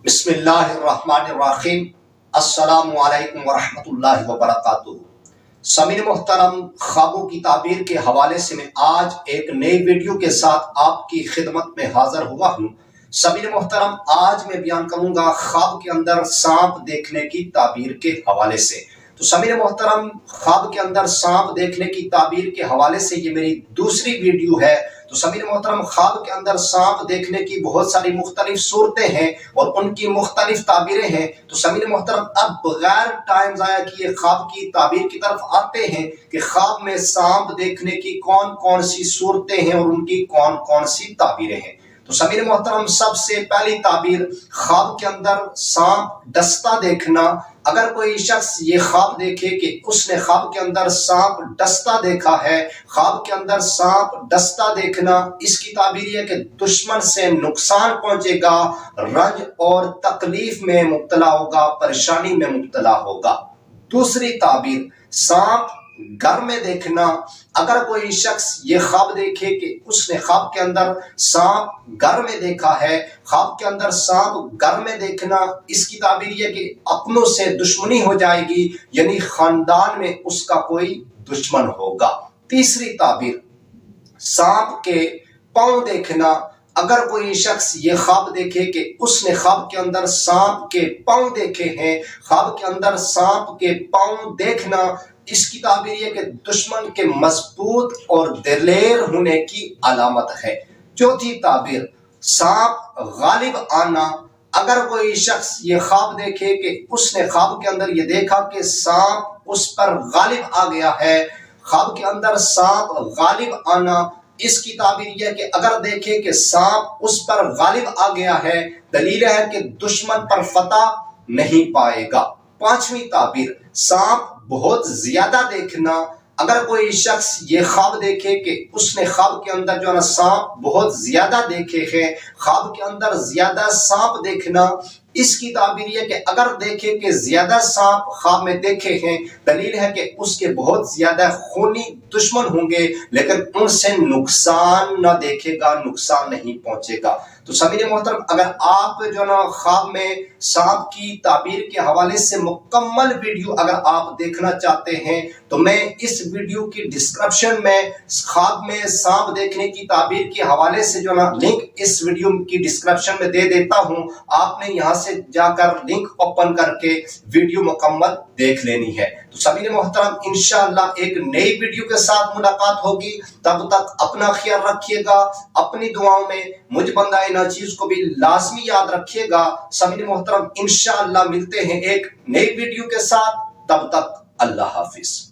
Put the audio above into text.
بسم اللہ الرحمن الرحیم۔ السلام علیکم ورحمۃ اللہ وبرکاتہ۔ سامعین محترم، خوابوں کی تعبیر کے حوالے سے میں آج ایک نئی ویڈیو کے ساتھ آپ کی خدمت میں حاضر ہوا ہوں۔ سامعین محترم، آج میں بیان کروں گا خواب کے اندر سانپ دیکھنے کی تعبیر کے حوالے سے۔ تو سامعین محترم، خواب کے اندر سانپ دیکھنے کی تعبیر کے حوالے سے یہ میری دوسری ویڈیو ہے۔ تو سامعین محترم، خواب کے اندر سانپ دیکھنے کی بہت ساری مختلف صورتیں ہیں اور ان کی مختلف تعبیریں ہیں۔ تو سامعین محترم، اب بغیر ٹائم ضائع کیے خواب کی تعبیر کی طرف آتے ہیں کہ خواب میں سانپ دیکھنے کی کون کون سی صورتیں ہیں اور ان کی کون کون سی تعبیریں ہیں۔ تو سامعین محترم، سب سے پہلی تعبیر، خواب کے اندر سانپ ڈستا دیکھنا۔ اگر کوئی شخص یہ خواب دیکھے کہ اس نے خواب کے اندر سانپ ڈستا دیکھا ہے، خواب کے اندر سانپ ڈستا دیکھنا، اس کی تعبیر یہ کہ دشمن سے نقصان پہنچے گا، رنج اور تکلیف میں مبتلا ہوگا، پریشانی میں مبتلا ہوگا۔ دوسری تعبیر، سانپ گھر میں دیکھنا۔ اگر کوئی شخص یہ خواب دیکھے کہ اس نے خواب کے اندر سانپ گھر میں دیکھا ہے، خواب کے اندر سانپ گھر میں دیکھنا، اس کی تعبیر یہ کہ اپنوں سے دشمنی ہو جائے گی، یعنی خاندان میں اس کا کوئی دشمن ہوگا۔ تیسری تعبیر، سانپ کے پاؤں دیکھنا۔ اگر کوئی شخص یہ خواب دیکھے کہ اس نے خواب کے اندر سانپ کے پاؤں دیکھے ہیں، خواب کے اندر سانپ کے پاؤں دیکھنا، اس کی تعبیر یہ کہ دشمن کے مضبوط اور دلیر ہونے کی علامت ہے۔ چوتھی تعبیر، سانپ غالب آنا۔ اگر کوئی شخص یہ خواب دیکھے کہ اس نے خواب کے اندر یہ دیکھا کہ سانپ اس پر غالب آ گیا ہے، خواب کے اندر سانپ غالب آنا، اس کی تعبیر یہ کہ اگر دیکھے کہ سانپ اس پر غالب آ گیا ہے، دلیل ہے کہ دشمن پر فتح نہیں پائے گا۔ پانچویں تعبیر، سانپ بہت زیادہ دیکھنا۔ اگر کوئی شخص یہ خواب دیکھے کہ اس نے خواب کے اندر جو ہے نا سانپ بہت زیادہ دیکھے ہیں، خواب کے اندر زیادہ سانپ دیکھنا، اس کی تعبیر یہ کہ اگر دیکھے کہ زیادہ سانپ خواب میں دیکھے ہیں، دلیل ہے کہ اس کے بہت زیادہ خونی دشمن ہوں گے، لیکن ان سے نقصان نہ دیکھے گا، نقصان نہیں پہنچے گا۔ تو سامعین محترم، اگر آپ جو ہے نا خواب میں سانپ کی تعبیر کے حوالے سے مکمل ویڈیو اگر آپ دیکھنا چاہتے ہیں تو میں اس ویڈیو کی ڈسکرپشن میں خواب میں سانپ دیکھنے کی تعبیر کے حوالے سے جو ہے نا لنک اس ویڈیو کی ڈسکرپشن میں دے دیتا ہوں۔ آپ نے یہاں سے جا کر لنک اوپن کر کے ویڈیو مکمل دیکھ لینی ہے۔ تو سامعین محترم، انشاءاللہ ایک نئی ویڈیو کے ساتھ ملاقات ہوگی۔ تب تک اپنا خیال رکھیے گا، اپنی دعاؤں میں مجھ بندہ ناچیز کو بھی لازمی یاد رکھیے گا۔ سامعین محترم، انشاءاللہ ملتے ہیں ایک نئی ویڈیو کے ساتھ، تب تک اللہ حافظ۔